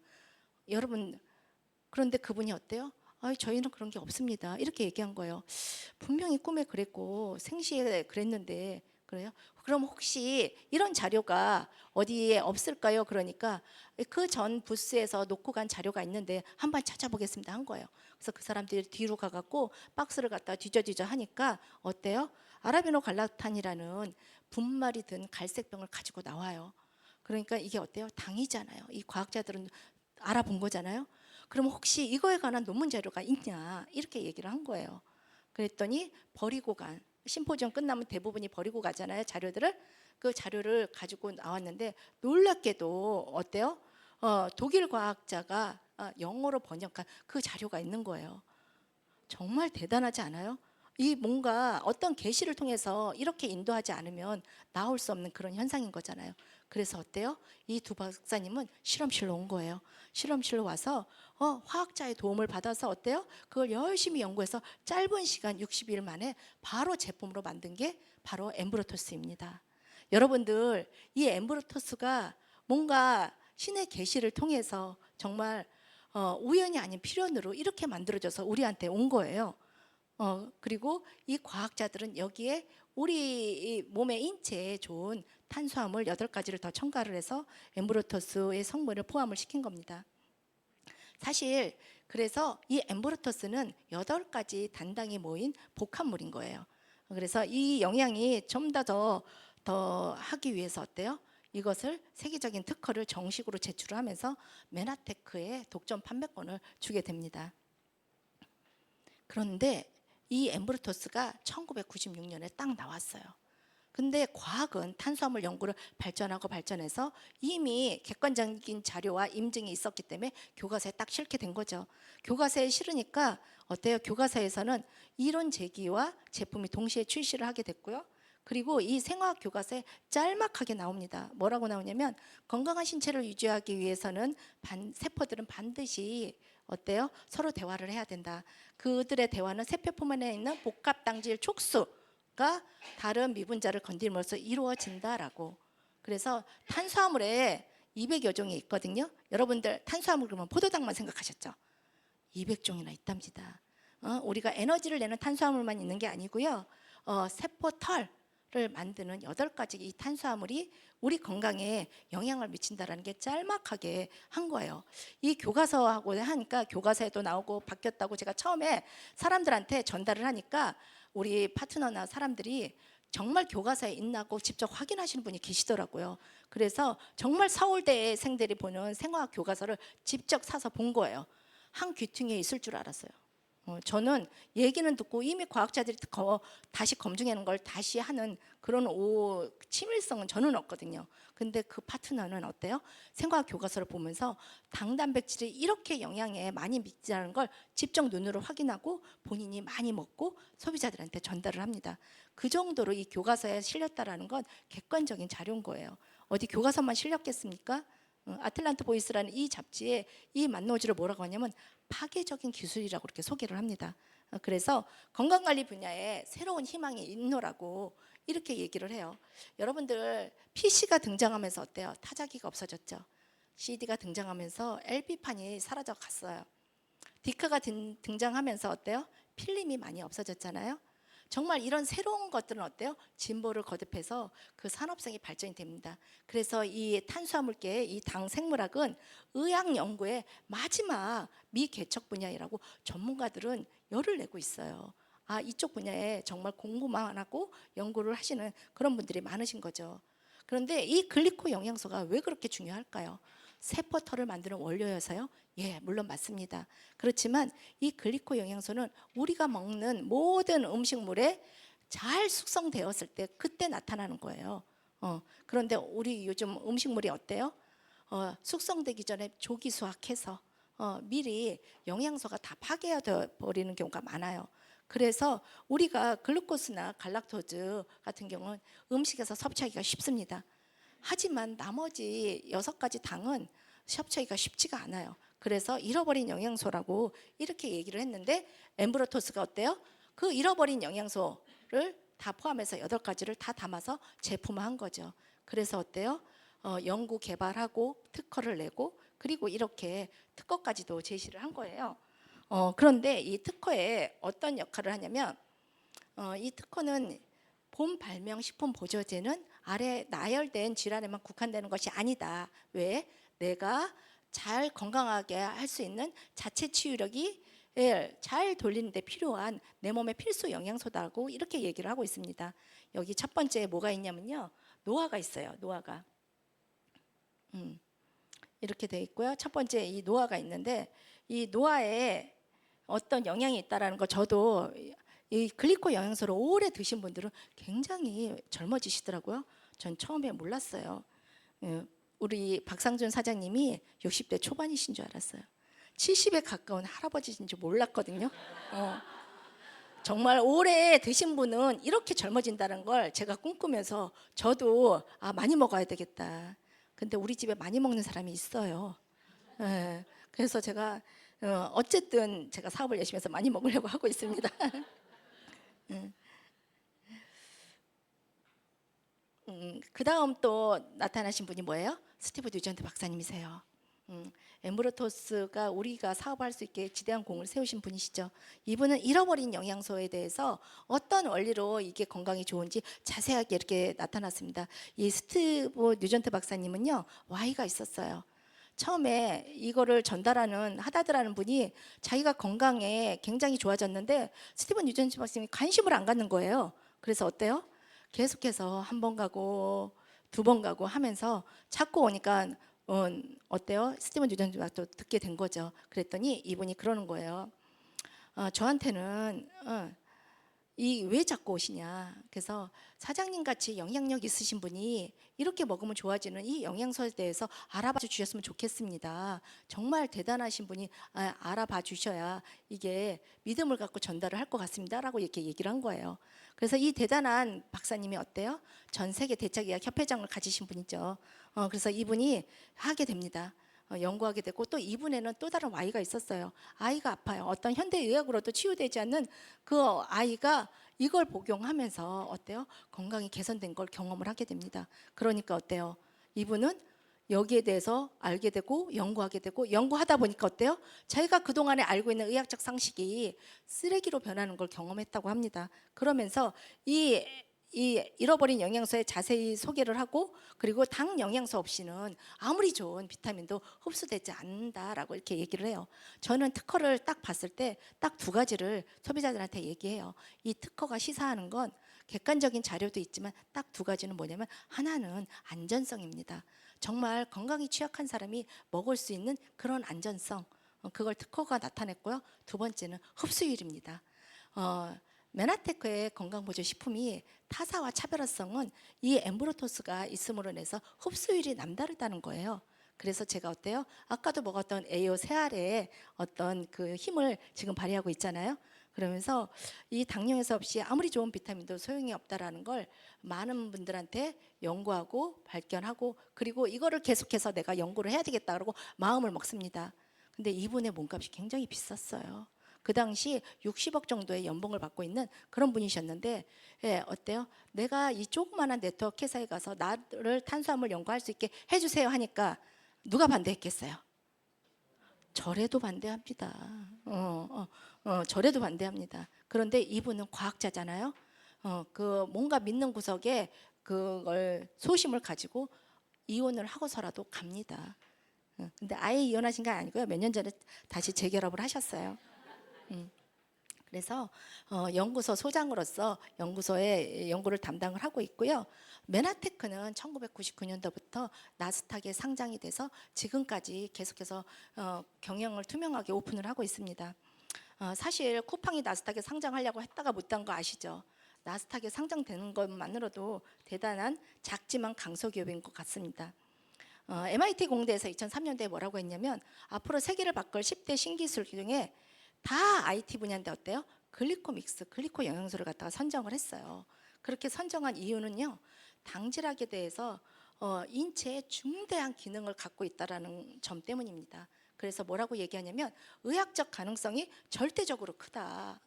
여러분, 그런데 그분이 어때요? 저희는 그런 게 없습니다. 이렇게 얘기한 거예요. 분명히 꿈에 그랬고 생시에 그랬는데 그래요? 그럼 혹시 이런 자료가 어디에 없을까요? 그러니까 그 전 부스에서 놓고 간 자료가 있는데 한번 찾아보겠습니다 한 거예요. 그래서 그 사람들이 뒤로 가갖고 박스를 갖다 뒤져 하니까 어때요? 아라비노 갈라탄이라는 분말이 든 갈색병을 가지고 나와요. 그러니까 이게 어때요? 당이잖아요. 이 과학자들은 알아본 거잖아요. 그럼 혹시 이거에 관한 논문 자료가 있냐? 이렇게 얘기를 한 거예요. 그랬더니 버리고 간 심포지엄 끝나면 대부분이 버리고 가잖아요. 자료들을. 그 자료를 가지고 나왔는데 놀랍게도 어때요? 독일 과학자가 영어로 번역한 그 자료가 있는 거예요. 정말 대단하지 않아요? 이 뭔가 어떤 계시를 통해서 이렇게 인도하지 않으면 나올 수 없는 그런 현상인 거잖아요. 그래서 어때요? 이 두 박사님은 실험실로 온 거예요. 실험실로 와서 화학자의 도움을 받아서 어때요? 그걸 열심히 연구해서 짧은 시간 60일 만에 바로 제품으로 만든 게 바로 엠브로토스입니다. 여러분들 이 엠브로토스가 뭔가 신의 계시를 통해서 정말 우연이 아닌 필연으로 이렇게 만들어져서 우리한테 온 거예요. 그리고 이 과학자들은 여기에 우리 몸의 인체에 좋은 탄수화물 8가지를 더 첨가를 해서 엠브로토스의 성분을 포함을 시킨 겁니다. 사실 그래서 이 엠브로토스는 8가지 단당이 모인 복합물인 거예요. 그래서 이 영양이 좀 더 하기 위해서 어때요? 이것을 세계적인 특허를 정식으로 제출하면서 메나테크에 독점 판매권을 주게 됩니다. 그런데 이 엠브로토스가 1996년에 딱 나왔어요. 근데 과학은 탄수화물 연구를 발전해서 이미 객관적인 자료와 임증이 있었기 때문에 교과서에 딱 실게 된 거죠. 교과서에 실으니까 어때요? 교과서에서는 이론 제기와 제품이 동시에 출시를 하게 됐고요. 그리고 이 생화학 교과서에 짤막하게 나옵니다. 뭐라고 나오냐면 건강한 신체를 유지하기 위해서는 세포들은 반드시 어때요? 서로 대화를 해야 된다. 그들의 대화는 세포 표면에 있는 복합당질 촉수가 다른 미분자를 건드림으로써 이루어진다라고. 그래서 탄수화물에 200여 종이 있거든요. 여러분들 탄수화물 그러면 포도당만 생각하셨죠? 200종이나 있답니다. 우리가 에너지를 내는 탄수화물만 있는 게 아니고요. 세포털 를 만드는 8가지 이 탄수화물이 우리 건강에 영향을 미친다라는 게 짤막하게 한 거예요. 이 교과서하고 하니까 교과서에도 나오고 바뀌었다고 제가 처음에 사람들한테 전달을 하니까 우리 파트너나 사람들이 정말 교과서에 있나고 직접 확인하시는 분이 계시더라고요. 그래서 정말 서울대생들이 보는 생화학 교과서를 직접 사서 본 거예요. 한 귀퉁이에 있을 줄 알았어요. 저는 얘기는 듣고 이미 과학자들이 다시 검증하는 걸 다시 하는 그런 친밀성은 저는 없거든요. 근데 그 파트너는 어때요? 생과학 교과서를 보면서 당 단백질이 이렇게 영양에 많이 미치다는 걸 직접 눈으로 확인하고 본인이 많이 먹고 소비자들한테 전달을 합니다. 그 정도로 이 교과서에 실렸다라는 건 객관적인 자료인 거예요. 어디 교과서만 실렸겠습니까? 아틀란타 보이스라는 이 잡지에 이 만노지를 뭐라고 하냐면 파괴적인 기술이라고 그렇게 소개를 합니다. 그래서 건강관리 분야에 새로운 희망이 있노라고 이렇게 얘기를 해요. 여러분들 PC가 등장하면서 어때요? 타자기가 없어졌죠. CD가 등장하면서 LP판이 사라져 갔어요. 디카가 등장하면서 어때요? 필름이 많이 없어졌잖아요. 정말 이런 새로운 것들은 어때요? 진보를 거듭해서 그 산업성이 발전이 됩니다. 그래서 이 탄수화물계, 이 당 생물학은 의학 연구의 마지막 미개척 분야이라고 전문가들은 열을 내고 있어요. 아, 이쪽 분야에 정말 공부만 하고 연구를 하시는 그런 분들이 많으신 거죠. 그런데 이 글리코 영양소가 왜 그렇게 중요할까요? 세포털을 만드는 원료여서요? 예, 물론 맞습니다. 그렇지만 이 글리코 영양소는 우리가 먹는 모든 음식물에 잘 숙성되었을 때 그때 나타나는 거예요. 그런데 우리 요즘 음식물이 어때요? 숙성되기 전에 조기 수확해서 미리 영양소가 다 파괴되어 버리는 경우가 많아요. 그래서 우리가 글루코스나 갈락토즈 같은 경우는 음식에서 섭취하기가 쉽습니다. 하지만 나머지 6가지 당은 섭취하기가 쉽지가 않아요. 그래서 잃어버린 영양소라고 이렇게 얘기를 했는데 엠브로토스가 어때요? 그 잃어버린 영양소를 다 포함해서 8가지를 다 담아서 제품화한 거죠. 그래서 어때요? 연구 개발하고 특허를 내고 그리고 이렇게 특허까지도 제시를 한 거예요. 그런데 이 특허에 어떤 역할을 하냐면 이 특허는 본 발명 식품 보조제는 아래 나열된 질환에만 국한되는 것이 아니다. 왜? 내가 잘 건강하게 할 수 있는 자체 치유력이 잘 돌리는 데 필요한 내 몸의 필수 영양소다고 이렇게 얘기를 하고 있습니다. 여기 첫 번째 뭐가 있냐면요. 노화가 있어요. 노화가. 이렇게 돼 있고요. 첫 번째 이 노화가 있는데 이 노화에 어떤 영향이 있다라는 거 저도 이 글리코 영양소를 오래 드신 분들은 굉장히 젊어지시더라고요. 전 처음에 몰랐어요. 우리 박상준 사장님이 60대 초반이신 줄 알았어요. 70에 가까운 할아버지신 줄 몰랐거든요. 정말 오래 드신 분은 이렇게 젊어진다는 걸 제가 꿈꾸면서 저도 많이 먹어야 되겠다. 근데 우리 집에 많이 먹는 사람이 있어요. 예, 그래서 제가 어쨌든 제가 사업을 열심히 해서 많이 먹으려고 하고 있습니다. 그 다음 또 나타나신 분이 뭐예요? 스티브 뉴전트 박사님이세요. 엠브로토스가 우리가 사업할 수 있게 지대한 공을 세우신 분이시죠. 이분은 잃어버린 영양소에 대해서 어떤 원리로 이게 건강에 좋은지 자세하게 이렇게 나타났습니다. 이 스티브 뉴전트 박사님은요, Y가 있었어요. 처음에 이거를 전달하는 하다드라는 분이 자기가 건강에 굉장히 좋아졌는데 스티븐 뉴전트 박사님이 관심을 안 갖는 거예요. 그래서 어때요? 계속해서 한 번 가고 2번 가고 하면서 자꾸 오니까 어때요? 스티븐 뉴전트 박사도 듣게 된 거죠. 그랬더니 이분이 그러는 거예요. 저한테는 이 왜 자꾸 오시냐. 그래서 사장님 같이 영향력 있으신 분이 이렇게 먹으면 좋아지는 이 영양소에 대해서 알아봐 주셨으면 좋겠습니다. 정말 대단하신 분이 알아봐 주셔야 이게 믿음을 갖고 전달을 할 것 같습니다. 라고 이렇게 얘기를 한 거예요. 그래서 이 대단한 박사님이 어때요? 전 세계 대책의학 협회장을 가지신 분이죠. 그래서 이분이 하게 됩니다. 연구하게 됐고 또 이분에는 또 다른 Y가 있었어요. 아이가 아파요. 어떤 현대의학으로도 치유되지 않는 그 아이가 이걸 복용하면서 어때요? 건강이 개선된 걸 경험을 하게 됩니다. 그러니까 어때요? 이분은 여기에 대해서 알게 되고 연구하게 되고 연구하다 보니까 어때요? 자기가 그동안에 알고 있는 의학적 상식이 쓰레기로 변하는 걸 경험했다고 합니다. 그러면서 이 잃어버린 영양소에 자세히 소개를 하고 그리고 당 영양소 없이는 아무리 좋은 비타민도 흡수되지 않는다라고 이렇게 얘기를 해요. 저는 특허를 딱 봤을 때 딱 2가지를 소비자들한테 얘기해요. 이 특허가 시사하는 건 객관적인 자료도 있지만 딱 2가지는 뭐냐면 하나는 안전성입니다. 정말 건강이 취약한 사람이 먹을 수 있는 그런 안전성, 그걸 특허가 나타냈고요. 2번째는 흡수율입니다. 메나테크의 건강보조식품이 타사와 차별화성은 이 엠브로토스가 있음으로 인해서 흡수율이 남다르다는 거예요. 그래서 제가 어때요? 아까도 먹었던 에이오 새알의 어떤 그 힘을 지금 발휘하고 있잖아요. 그러면서 이 당뇨에서 없이 아무리 좋은 비타민도 소용이 없다라는 걸 많은 분들한테 연구하고 발견하고 그리고 이거를 계속해서 내가 연구를 해야 되겠다 그러고 마음을 먹습니다. 근데 이분의 몸값이 굉장히 비쌌어요. 그 당시 60억 정도의 연봉을 받고 있는 그런 분이셨는데, 예, 어때요? 내가 이 조그마한 네트워크 회사에 가서 나를 탄수화물 연구할 수 있게 해주세요 하니까 누가 반대했겠어요? 절에도 반대합니다. 절에도 반대합니다. 그런데 이분은 과학자잖아요. 그 뭔가 믿는 구석에 그걸 소심을 가지고 이혼을 하고서라도 갑니다. 근데 아예 이혼하신 건 아니고요. 몇 년 전에 다시 재결합을 하셨어요. 그래서 연구소 소장으로서 연구소에 연구를 담당을 하고 있고요. 메나테크는 1999년도부터 나스닥에 상장이 돼서 지금까지 계속해서 경영을 투명하게 오픈을 하고 있습니다. 사실 쿠팡이 나스닥에 상장하려고 했다가 못한 거 아시죠? 나스닥에 상장되는 것만으로도 대단한 작지만 강소기업인 것 같습니다. MIT 공대에서 2003년도에 뭐라고 했냐면 앞으로 세계를 바꿀 10대 신기술 중에 다 IT 분야인데 어때요? 글리코믹스, 글리코 영양소를 갖다가 선정을 했어요. 그렇게 선정한 이유는요. 당질학에 대해서 인체에 중대한 기능을 갖고 있다는 점 때문입니다. 그래서 뭐라고 얘기하냐면 의학적 가능성이 절대적으로 크다.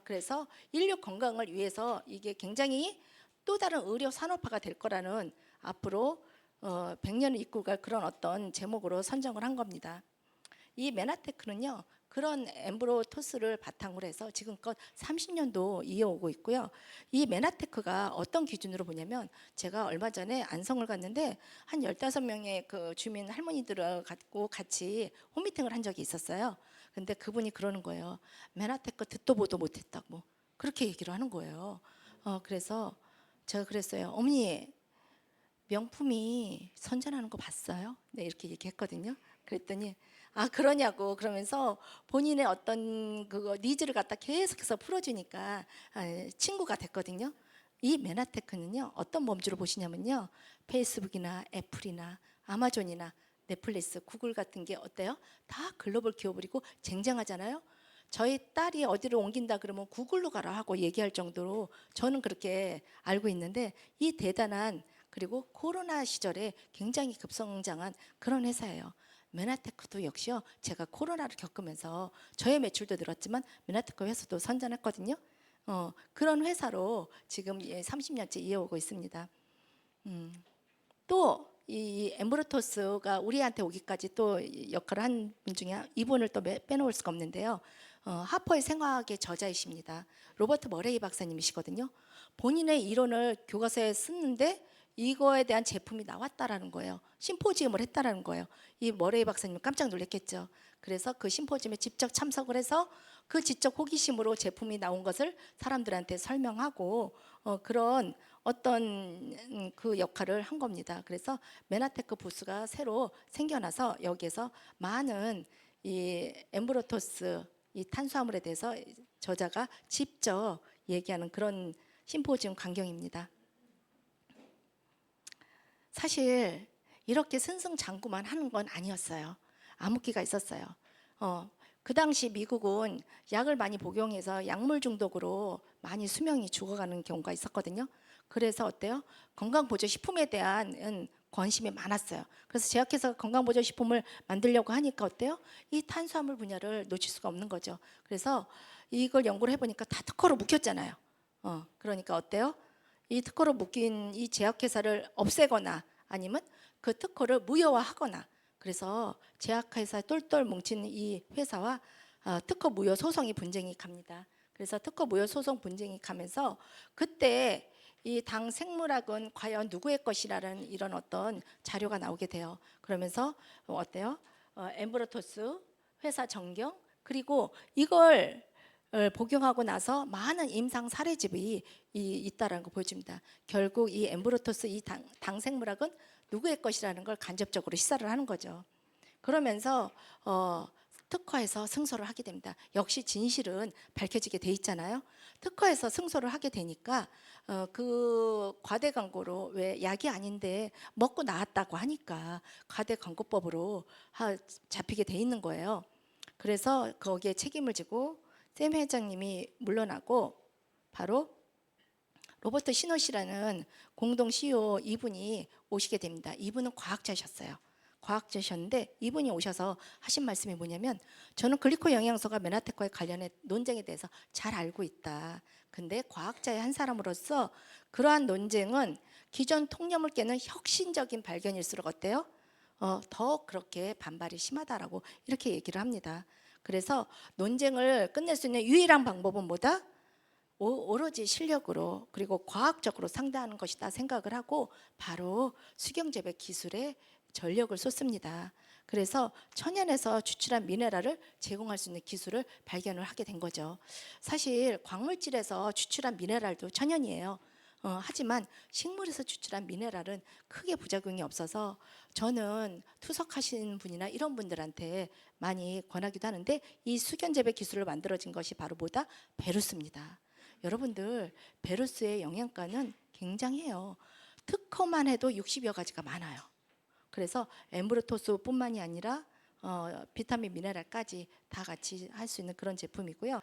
그래서 인류 건강을 위해서 이게 굉장히 또 다른 의료 산업화가 될 거라는 앞으로 100년을 이끌고 갈 그런 어떤 제목으로 선정을 한 겁니다. 이 메나테크는요. 그런 엠브로토스를 바탕으로 해서 지금껏 30년도 이어오고 있고요. 이 메나테크가 어떤 기준으로 보냐면 제가 얼마 전에 안성을 갔는데 한 15명의 그 주민 할머니들을 갖고 같이 홈미팅을 한 적이 있었어요. 근데 그분이 그러는 거예요. 메나테크 듣도 보도 못했다고 그렇게 얘기를 하는 거예요. 그래서 제가 그랬어요. 어머니 명품이 선전하는 거 봤어요? 네, 이렇게 얘기했거든요. 그랬더니 그러냐고 그러면서 본인의 어떤 그거 니즈를 갖다 계속해서 풀어주니까 친구가 됐거든요. 이 메나테크는요 어떤 범주로 보시냐면요 페이스북이나 애플이나 아마존이나 넷플릭스, 구글 같은 게 어때요? 다 글로벌 기업이고 쟁쟁하잖아요. 저희 딸이 어디를 옮긴다 그러면 구글로 가라 하고 얘기할 정도로 저는 그렇게 알고 있는데 이 대단한 그리고 코로나 시절에 굉장히 급성장한 그런 회사예요. 메나테크도 역시요. 제가 코로나를 겪으면서 저의 매출도 늘었지만 메나테크 회사도 선전했거든요. 그런 회사로 지금 30년째 이어오고 있습니다. 또 이 엠브로토스가 우리한테 오기까지 또 역할을 한 분 중에 이분을 또 빼놓을 수가 없는데요. 하퍼의 생화학의 저자이십니다. 로버트 머레이 박사님이시거든요. 본인의 이론을 교과서에 쓰는데 이거에 대한 제품이 나왔다라는 거예요. 심포지움을 했다라는 거예요. 이 머레이 박사님 깜짝 놀랐겠죠. 그래서 그 심포지움에 직접 참석을 해서 그 지적 호기심으로 제품이 나온 것을 사람들한테 설명하고 그런 어떤 그 역할을 한 겁니다. 그래서 메나테크 부스가 새로 생겨나서 여기에서 많은 이 엠브로토스 이 탄수화물에 대해서 저자가 직접 얘기하는 그런 심포지움 광경입니다. 사실 이렇게 승승장구만 하는 건 아니었어요. 암흑기가 있었어요. 그 당시 미국은 약을 많이 복용해서 약물 중독으로 많이 수명이 죽어가는 경우가 있었거든요. 그래서 어때요? 건강보조식품에 대한 관심이 많았어요. 그래서 제약회사가 건강보조식품을 만들려고 하니까 어때요? 이 탄수화물 분야를 놓칠 수가 없는 거죠. 그래서 이걸 연구를 해보니까 다 특허로 묶였잖아요. 그러니까 어때요? 이 특허로 묶인 이 제약회사를 없애거나 아니면 그 특허를 무효화하거나 그래서 제약회사 똘똘 뭉친 이 회사와 특허 무효 소송이 분쟁이 갑니다. 그래서 특허 무효 소송 분쟁이 가면서 그때 이 당 생물학은 과연 누구의 것이라는 이런 어떤 자료가 나오게 돼요. 그러면서 어때요? 엠브로토스 회사 정경 그리고 이걸 복용하고 나서 많은 임상 사례집이 있다라는 거 보여줍니다. 결국 이 엠브로토스 이 당 생물학은 누구의 것이라는 걸 간접적으로 시사를 하는 거죠. 그러면서 특허에서 승소를 하게 됩니다. 역시 진실은 밝혀지게 돼 있잖아요. 특허에서 승소를 하게 되니까 그 과대 광고로 왜 약이 아닌데 먹고 나았다고 하니까 과대 광고법으로 잡히게 돼 있는 거예요. 그래서 거기에 책임을 지고 샘 회장님이 물러나고 바로 로버트 시노시라는 공동 CEO 이분이 오시게 됩니다. 이분은 과학자셨어요. 과학자셨는데 이분이 오셔서 하신 말씀이 뭐냐면, 저는 글리코 영양소가 메나테커에 관련해 논쟁에 대해서 잘 알고 있다. 근데 과학자의 한 사람으로서 그러한 논쟁은 기존 통념을 깨는 혁신적인 발견일수록 어때요? 더 그렇게 반발이 심하다라고 이렇게 얘기를 합니다. 그래서 논쟁을 끝낼 수 있는 유일한 방법은 뭐다? 오로지 실력으로 그리고 과학적으로 상대하는 것이다 생각을 하고 바로 수경재배 기술에 전력을 쏟습니다. 그래서 천연에서 추출한 미네랄을 제공할 수 있는 기술을 발견을 하게 된 거죠. 사실 광물질에서 추출한 미네랄도 천연이에요. 하지만 식물에서 추출한 미네랄은 크게 부작용이 없어서 저는 투석하시는 분이나 이런 분들한테 많이 권하기도 하는데, 이 수경재배 기술을 만들어진 것이 바로 뭐다? 베루스입니다. 여러분들, 베루스의 영양가는 굉장해요. 특허만 해도 60여 가지가 많아요. 그래서 엠브로토스뿐만이 아니라 비타민 미네랄까지 다 같이 할 수 있는 그런 제품이고요.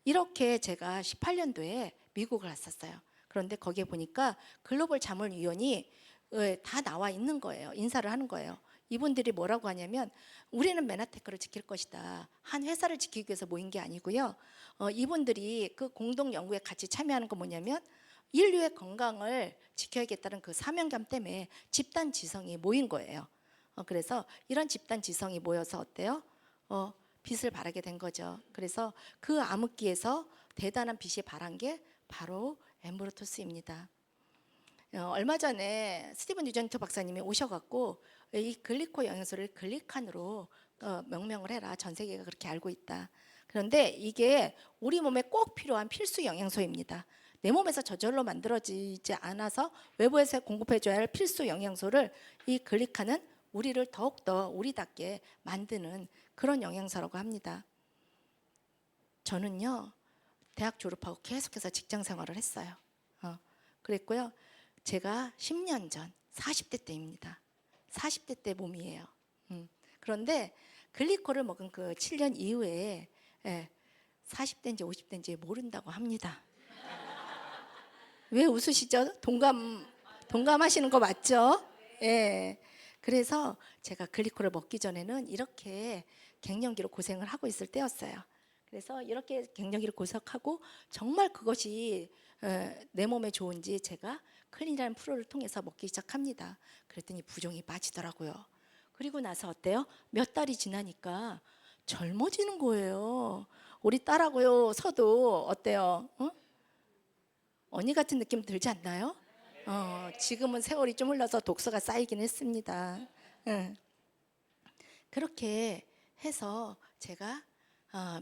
이렇게 제가 18년도에 미국을 갔었어요. 그런데 거기에 보니까 글로벌 자문위원이 다 나와 있는 거예요. 인사를 하는 거예요. 이분들이 뭐라고 하냐면, 우리는 메나테크를 지킬 것이다. 한 회사를 지키기 위해서 모인 게 아니고요. 이분들이 그 공동 연구에 같이 참여하는 건 뭐냐면, 인류의 건강을 지켜야겠다는 그 사명감 때문에 집단 지성이 모인 거예요. 그래서 이런 집단 지성이 모여서 어때요? 빛을 발하게 된 거죠. 그래서 그 암흑기에서 대단한 빛이 발한 게 바로 엠브로토스입니다. 얼마 전에 스티븐 뉴전트 박사님이 오셔갖고 이 글리코 영양소를 글리칸으로 명명을 해라. 전 세계가 그렇게 알고 있다. 그런데 이게 우리 몸에 꼭 필요한 필수 영양소입니다. 내 몸에서 저절로 만들어지지 않아서 외부에서 공급해줘야 할 필수 영양소를 이 글리칸은 우리를 더욱더 우리답게 만드는 그런 영양소라고 합니다. 저는요, 대학 졸업하고 계속해서 직장 생활을 했어요. 그랬고요. 제가 10년 전 40대 때입니다. 40대 때 몸이에요. 그런데 글리코를 먹은 그 7년 이후에 40대인지 50대인지 모른다고 합니다. 왜 웃으시죠? 동감하시는 거 맞죠? 예. 그래서 제가 글리코를 먹기 전에는 이렇게 갱년기로 고생을 하고 있을 때였어요. 그래서 이렇게 갱년기를 고생하고 정말 그것이 내 몸에 좋은지 제가 클린이라는 프로를 통해서 먹기 시작합니다. 그랬더니 부종이 빠지더라고요. 그리고 나서 어때요? 몇 달이 지나니까 젊어지는 거예요. 우리 딸하고요 서도 어때요? 언니 같은 느낌 들지 않나요? 지금은 세월이 좀 흘러서 독소가 쌓이긴 했습니다. 그렇게 해서 제가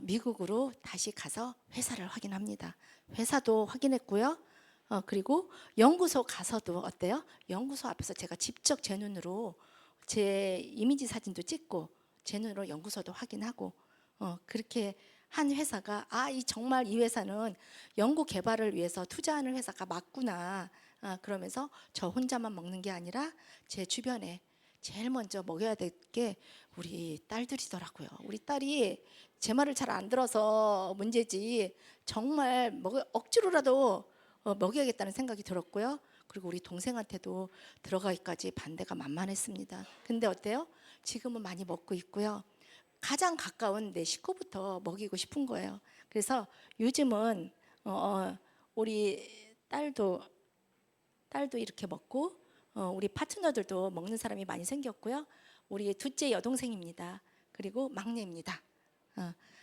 미국으로 다시 가서 회사를 확인합니다. 회사도 확인했고요. 그리고 연구소 가서도 어때요? 연구소 앞에서 제가 직접 제 눈으로 제 이미지 사진도 찍고 제 눈으로 연구소도 확인하고 그렇게 한 회사가 정말 이 회사는 연구 개발을 위해서 투자하는 회사가 맞구나. 그러면서 저 혼자만 먹는 게 아니라 제 주변에 제일 먼저 먹여야 될 게 우리 딸들이더라고요. 우리 딸이 제 말을 잘 안 들어서 문제지 정말 억지로라도 먹여야겠다는 생각이 들었고요. 그리고 우리 동생한테도 들어가기까지 반대가 만만했습니다. 근데 어때요? 지금은 많이 먹고 있고요. 가장 가까운 내 식구부터 먹이고 싶은 거예요. 그래서 요즘은 우리 딸도 이렇게 먹고 우리 파트너들도 먹는 사람이 많이 생겼고요. 우리 둘째 여동생입니다. 그리고 막내입니다.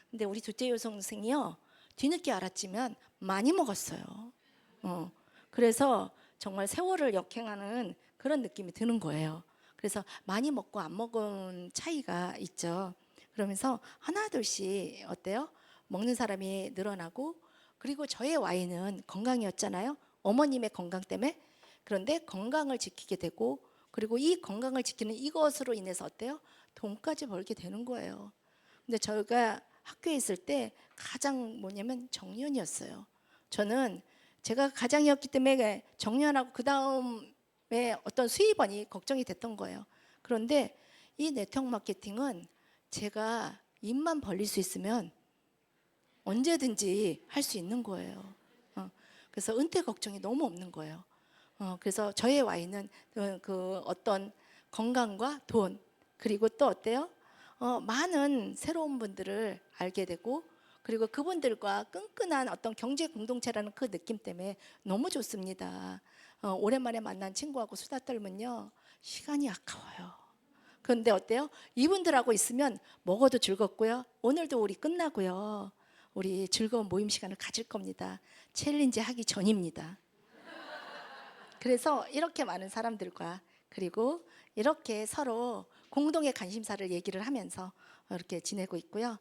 근데 우리 둘째 여동생이요, 뒤늦게 알았지만 많이 먹었어요. 그래서 정말 세월을 역행하는 그런 느낌이 드는 거예요. 그래서 많이 먹고 안 먹은 차이가 있죠. 그러면서 하나둘씩 어때요? 먹는 사람이 늘어나고, 그리고 저의 와인은 건강이었잖아요. 어머님의 건강 때문에. 그런데 건강을 지키게 되고, 그리고 이 건강을 지키는 이것으로 인해서 어때요? 돈까지 벌게 되는 거예요. 근데 저희가 학교에 있을 때 가장 뭐냐면 정년이었어요. 저는 제가 가장이었기 때문에 정년하고 그 다음에 어떤 수입원이 걱정이 됐던 거예요. 그런데 이 네트워크 마케팅은 제가 입만 벌릴 수 있으면 언제든지 할 수 있는 거예요. 그래서 은퇴 걱정이 너무 없는 거예요. 그래서 저의 와인은 그 어떤 건강과 돈, 그리고 또 어때요? 많은 새로운 분들을 알게 되고, 그리고 그분들과 끈끈한 어떤 경제 공동체라는 그 느낌 때문에 너무 좋습니다. 오랜만에 만난 친구하고 수다 떨면요, 시간이 아까워요. 그런데 어때요? 이분들하고 있으면 먹어도 즐겁고요. 오늘도 우리 끝나고요, 우리 즐거운 모임 시간을 가질 겁니다. 챌린지 하기 전입니다. 그래서 이렇게 많은 사람들과, 그리고 이렇게 서로 공동의 관심사를 얘기를 하면서 이렇게 지내고 있고요.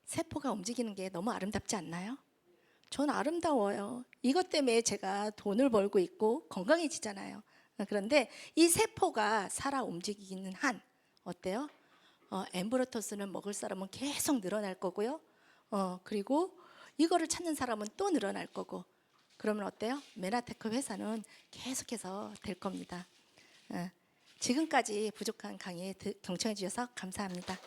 세포가 움직이는 게 너무 아름답지 않나요? 전 아름다워요. 이것 때문에 제가 돈을 벌고 있고 건강해지잖아요. 그런데 이 세포가 살아 움직이는 한 어때요? 엠브로토스는 먹을 사람은 계속 늘어날 거고요. 그리고 이거를 찾는 사람은 또 늘어날 거고. 그러면 어때요? 메나테크 회사는 계속해서 될 겁니다. 지금까지 부족한 강의 경청해 주셔서 감사합니다.